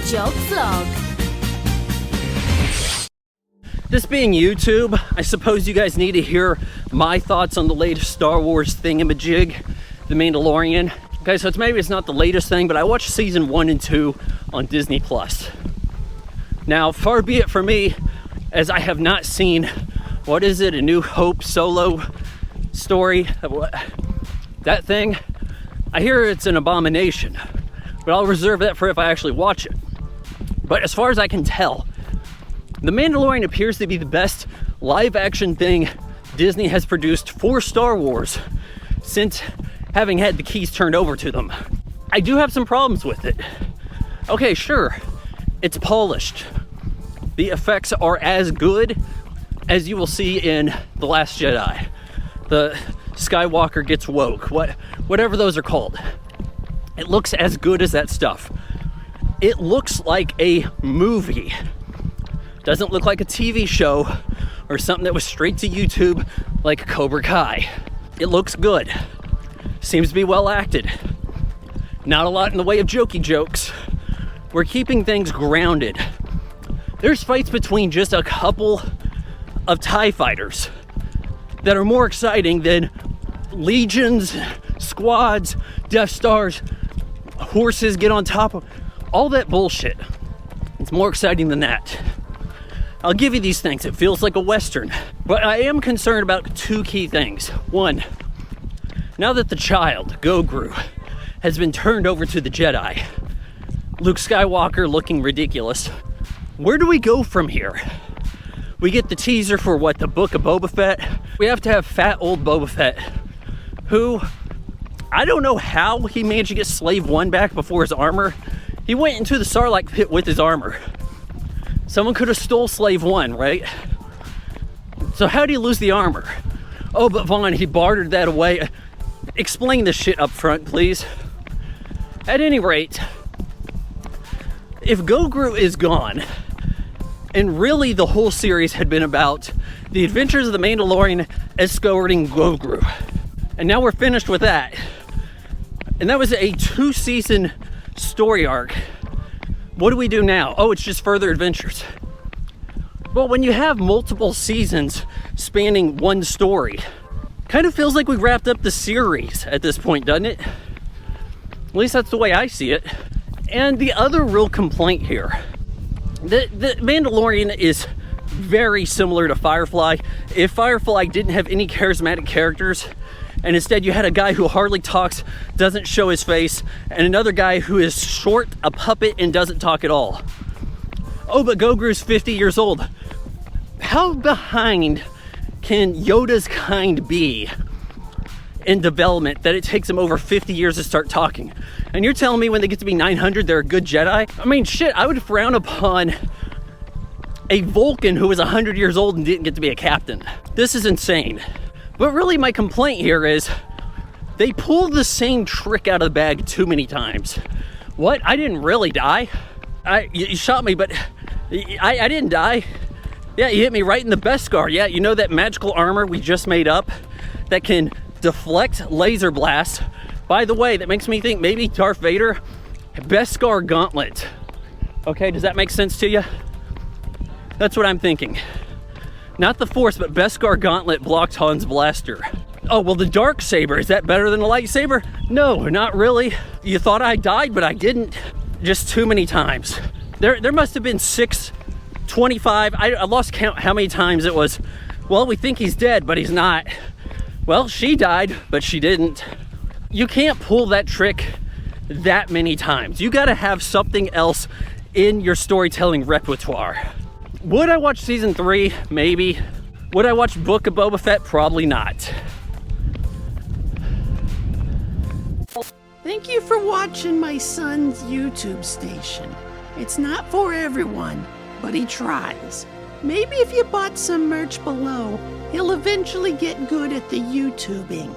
Joke Vlog. This being YouTube, I suppose you guys need to hear my thoughts on the latest Star Wars thingamajig, The Mandalorian. Okay, so maybe it's not the latest thing, but I watched season 1 and 2 on Disney+. Now, far be it from me, as I have not seen, what is it, A New Hope solo story? That thing? I hear it's an abomination, but I'll reserve that for if I actually watch it. But as far as I can tell, The Mandalorian appears to be the best live-action thing Disney has produced for Star Wars since having had the keys turned over to them. I do have some problems with it. Okay, sure, it's polished. The effects are as good as you will see in The Last Jedi. The Skywalker gets woke, whatever those are called. It looks as good as that stuff. It looks like a movie. Doesn't look like a TV show or something that was straight to YouTube like Cobra Kai. It looks good. Seems to be well acted. Not a lot in the way of jokey jokes. We're keeping things grounded. There's fights between just a couple of TIE fighters that are more exciting than legions, squads, Death Stars, horses get on top of all that bullshit. It's more exciting than that. I'll give you these things. It feels like a Western. But I am concerned about two key things. One, now that the child, Grogu, has been turned over to the Jedi, Luke Skywalker looking ridiculous, where do we go from here? We get the teaser for what, the Book of Boba Fett? We have to have fat old Boba Fett, who, I don't know how he managed to get Slave 1 back before his armor. He went into the Sarlacc pit with his armor. Someone could have stole Slave 1, right? So how did he lose the armor? Oh, but Vaughn, he bartered that away. Explain this shit up front, please. At any rate, if Grogu is gone, and really the whole series had been about the adventures of the Mandalorian escorting Grogu, and now we're finished with that, and that was a 2-season story arc. What do we do now? Oh, it's just further adventures. Well, when you have multiple seasons spanning one story, kind of feels like we wrapped up the series at this point, doesn't it? At least that's the way I see it. And the other real complaint here, the Mandalorian is very similar to Firefly. If Firefly didn't have any charismatic characters, and instead you had a guy who hardly talks, doesn't show his face, and another guy who is short, a puppet, and doesn't talk at all. Oh, but Grogu's 50 years old. How behind can Yoda's kind be in development that it takes them over 50 years to start talking? And you're telling me when they get to be 900, they're a good Jedi? I mean, shit, I would frown upon a Vulcan who was 100 years old and didn't get to be a captain. This is insane. But really my complaint here is they pulled the same trick out of the bag too many times. What? I didn't really die. You shot me, but I didn't die. Yeah, you hit me right in the Beskar. Yeah, you know that magical armor we just made up that can deflect laser blasts? By the way, that makes me think maybe Darth Vader, Beskar gauntlet. Okay, does that make sense to you? That's what I'm thinking. Not the Force, but Beskar gauntlet blocked Han's blaster. Oh, well, the dark saber, is that better than a lightsaber? No, not really. You thought I died, but I didn't. Just too many times. There must have been 625. I lost count how many times it was. Well, we think he's dead, but he's not. Well, she died, but she didn't. You can't pull that trick that many times. You gotta have something else in your storytelling repertoire. Would I watch season 3? Maybe. Would I watch Book of Boba Fett? Probably not. Thank you for watching my son's YouTube station. It's not for everyone, but he tries. Maybe if you bought some merch below, he'll eventually get good at the YouTubing.